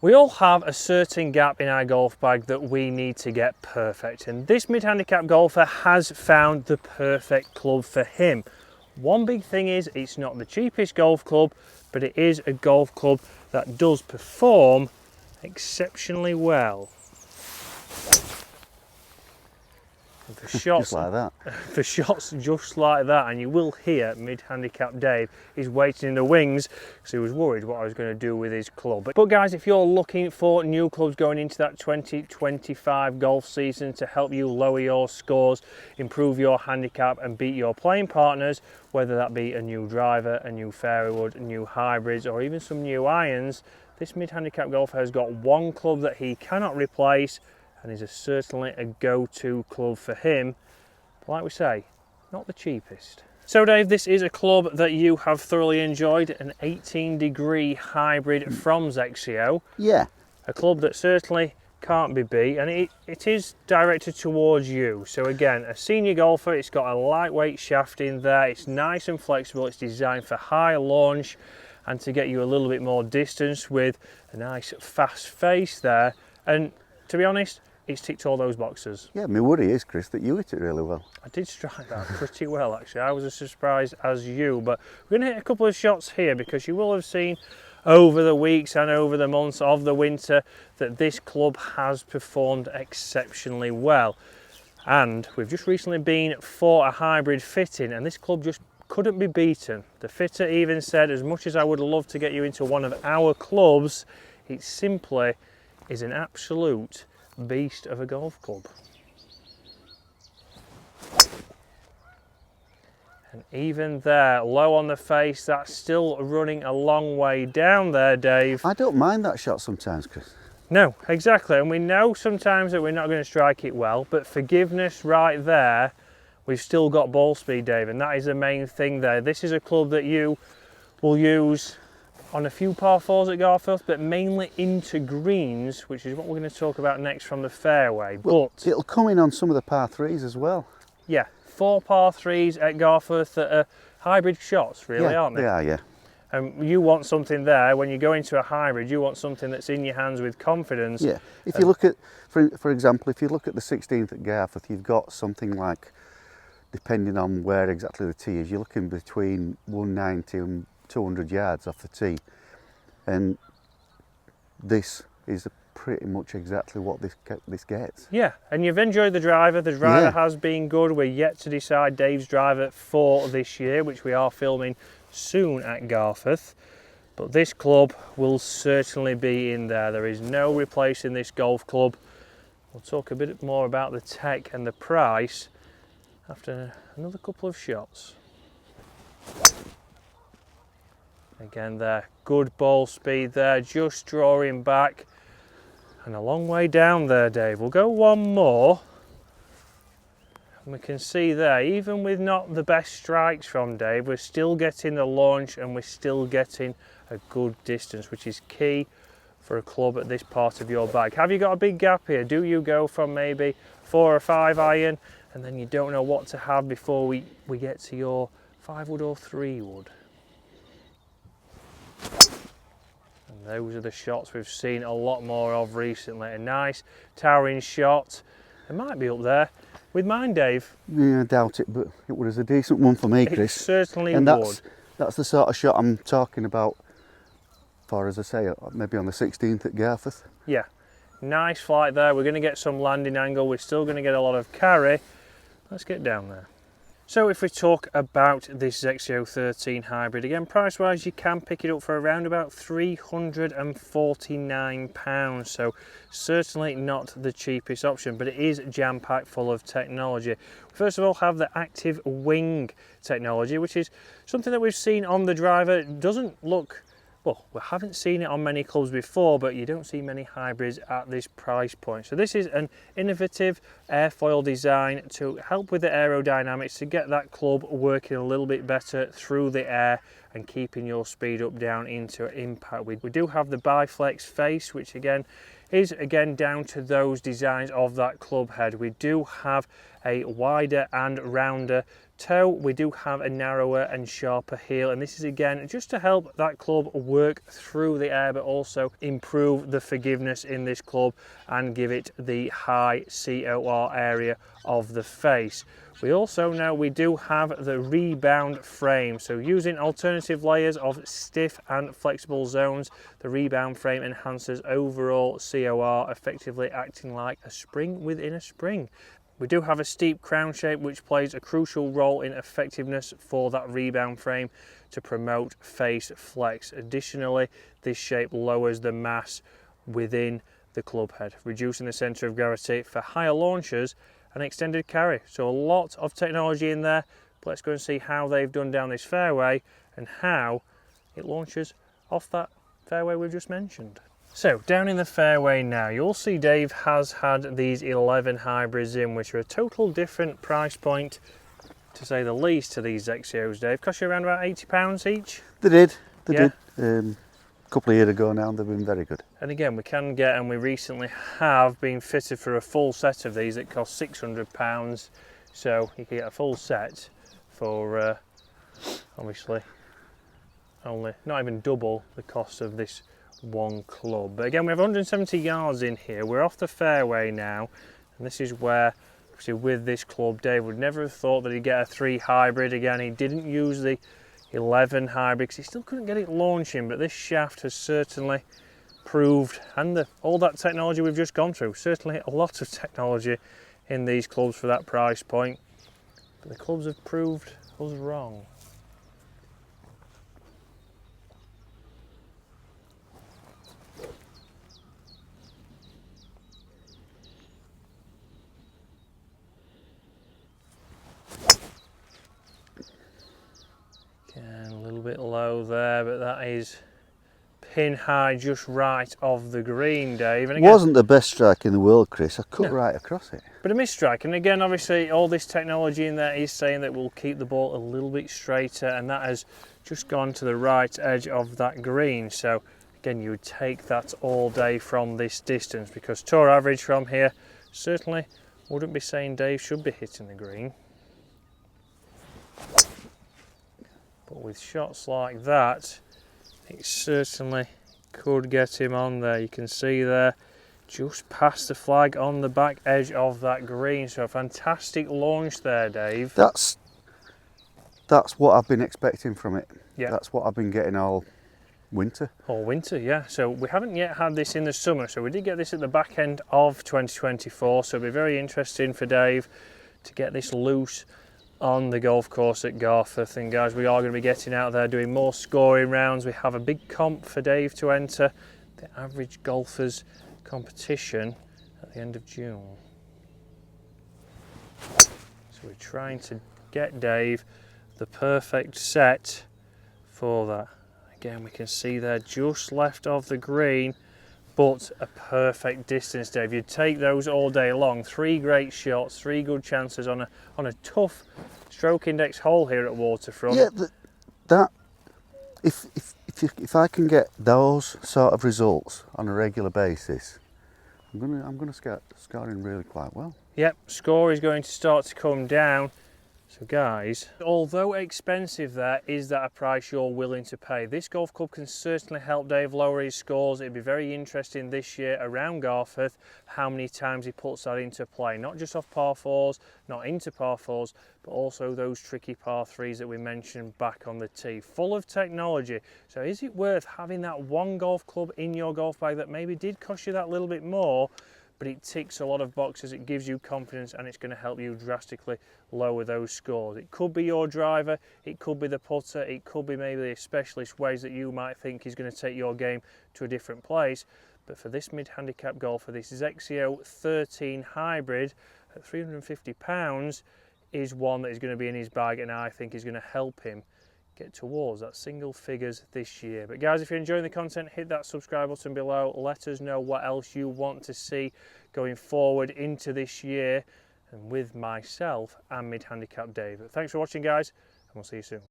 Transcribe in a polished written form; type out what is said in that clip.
We all have a certain gap in our golf bag that we need to get perfect, and this mid-handicap golfer has found the perfect club for him. One big thing is it's not the cheapest golf club, but it is a golf club that does perform exceptionally well. And for shots Just like that. For shots just like that, and you will hear mid-handicap Dave is waiting in the wings because he was worried what I was going to do with his club. But guys, if you're looking for new clubs going into that 2025 golf season to help you lower your scores, improve your handicap and beat your playing partners, whether that be a new driver, a new fairway wood, new hybrids or even some new irons, this mid-handicap golfer has got one club that he cannot replace and is certainly a go-to club for him. But like we say, not the cheapest. So Dave, this is a club that you have thoroughly enjoyed, an 18-degree hybrid from XCO. Yeah. A club that certainly can't be beat, and it is directed towards you. So again, a senior golfer, it's got a lightweight shaft in there, it's nice and flexible, it's designed for high launch and to get you a little bit more distance with a nice fast face there. And to be honest, it's ticked all those boxes. Yeah, my worry is, Chris, that you hit it really well. I did strike that pretty well actually. I was as surprised as you, but we're going to hit a couple of shots here because you will have seen over the weeks and over the months of the winter that this club has performed exceptionally well. And we've just recently been for a hybrid fitting and this club just couldn't be beaten. The fitter even said, as much as I would love to get you into one of our clubs, it simply is an absolute beast of a golf club. And even there, low on the face, that's still running a long way down there, Dave. I don't mind that shot sometimes, Chris. No, exactly, and we know sometimes that we're not going to strike it well, but forgiveness right there, we've still got ball speed, Dave, and that is the main thing there. This is a club that you will use on a few par fours at Garforth, but mainly into greens, which is what we're going to talk about next from the fairway. Well, but it'll come in on some of the par threes as well. Yeah, 4 par threes at Garforth that are hybrid shots, really, Yeah, aren't they? they are, yeah. And you want something there, when you go into a hybrid, you want something that's in your hands with confidence. Yeah, if you look at, for example, if you look at the 16th at Garforth, you've got something like, depending on where exactly the tee is, you're looking between 190 and 200 yards off the tee, and this is pretty much exactly what this gets. Yeah, and you've enjoyed the driver. The driver Yeah. has been good. We're yet to decide Dave's driver for this year, which we are filming soon at Garforth. But this club will certainly be in there. There is no replacing this golf club. We'll talk a bit more about the tech and the price after another couple of shots. Again there, good ball speed there, just drawing back and a long way down there, Dave. We'll go one more and we can see there, even with not the best strikes from Dave, we're still getting the launch and we're still getting a good distance, which is key for a club at this part of your bag. Have you got a big gap here? Do you go from maybe 4 or 5 iron and then you don't know what to have before we get to your 5 wood or 3 wood? And those are the shots we've seen a lot more of recently. A nice towering shot. It might be up there with mine, Dave. Yeah, I doubt it, but it was a decent one for me, Chris. It certainly and would. That's the sort of shot I'm talking about for, as I say, maybe on the 16th at Garforth. Yeah, nice flight there. We're going to get some landing angle. We're still going to get a lot of carry. Let's get down there. So if we talk about this XCO 13 hybrid, again, price-wise, you can pick it up for around about £349. So certainly not the cheapest option, but it is jam-packed full of technology. First of all, have the active wing technology, which is something that we've seen on the driver. It doesn't look, well, we haven't seen it on many clubs before, but you don't see many hybrids at this price point. So this is an innovative airfoil design to help with the aerodynamics, to get that club working a little bit better through the air and keeping your speed up down into impact. We do have the Biflex face, which again is down to those designs of that club head. We do have a wider and rounder toe. We do have a narrower and sharper heel, and this is again just to help that club work through the air, but also improve the forgiveness in this club and give it the high COR area of the face. We also know we do have the rebound frame, so using alternative layers of stiff and flexible zones, the rebound frame enhances overall COR, effectively acting like a spring within a spring. We do have a steep crown shape which plays a crucial role in effectiveness for that rebound frame to promote face flex. Additionally, this shape lowers the mass within the club head, reducing the centre of gravity for higher launches and extended carry. So a lot of technology in there, but let's go and see how they've done down this fairway and how it launches off that fairway we've just mentioned. So down in the fairway now, you'll see Dave has had these 11 hybrids in, which are a total different price point, to say the least, to these XCOs, Dave. Cost you around about £80 each? They did. Yeah. A couple of years ago now, they've been very good. And again, we can get, and we recently have been fitted for a full set of these that cost £600. So you can get a full set for obviously only not even double the cost of this one club. But again, we have 170 yards in here. We're off the fairway now, and this is where, obviously, with this club, Dave would never have thought that he'd get a 3 hybrid. Again, he didn't use the 11 hybrid because he still couldn't get it launching, but this shaft has certainly proved, and all that technology we've just gone through, certainly a lot of technology in these clubs for that price point, but the clubs have proved us wrong. Again, a little bit low there, but that is pin high just right of the green, Dave. And again, Wasn't the best strike in the world, Chris. I cut right across it. But a missed strike, and again, obviously, all this technology in there is saying that we'll keep the ball a little bit straighter, and that has just gone to the right edge of that green. So again, you would take that all day from this distance, because tour average from here certainly wouldn't be saying Dave should be hitting the green. But with shots like that, it certainly could get him on there. You can see there, just past the flag on the back edge of that green. So a fantastic launch there, Dave. That's what I've been expecting from it. Yeah. That's what I've been getting all winter. All winter, yeah. So we haven't yet had this in the summer. So we did get this at the back end of 2024. So it'll be very interesting for Dave to get this loose on the golf course at Garforth. And guys, we are going to be getting out there doing more scoring rounds. We have a big comp for Dave to enter, the Average Golfers competition at the end of June. So we're trying to get Dave the perfect set for that. Again, we can see there just left of the green, but a perfect distance, Dave. You'd take those all day long. 3 great shots, 3 good chances on a tough stroke index hole here at Waterfront. Yeah, if I can get those sort of results on a regular basis, I'm gonna start scoring really quite well. Yep, score is going to start to come down. So guys, although expensive, there is that a price you're willing to pay. This golf club can certainly help Dave lower his scores. It'd be very interesting this year around Garforth how many times he puts that into play. Not just off par 4s, not into par 4s, but also those tricky par 3s that we mentioned back on the tee. Full of technology. So is it worth having that one golf club in your golf bag that maybe did cost you that little bit more, but it ticks a lot of boxes, it gives you confidence, and it's going to help you drastically lower those scores? It could be your driver, it could be the putter, it could be maybe a specialist ways that you might think is going to take your game to a different place. But for this mid-handicap golfer, this is XCO 13 hybrid at £350 is one that is going to be in his bag, and I think is going to help him get towards that single figures this year. But guys, if you're enjoying the content, hit that subscribe button below. Let us know what else you want to see going forward into this year, and with myself and Mid Handicap Dave. But thanks for watching, guys, and we'll see you soon.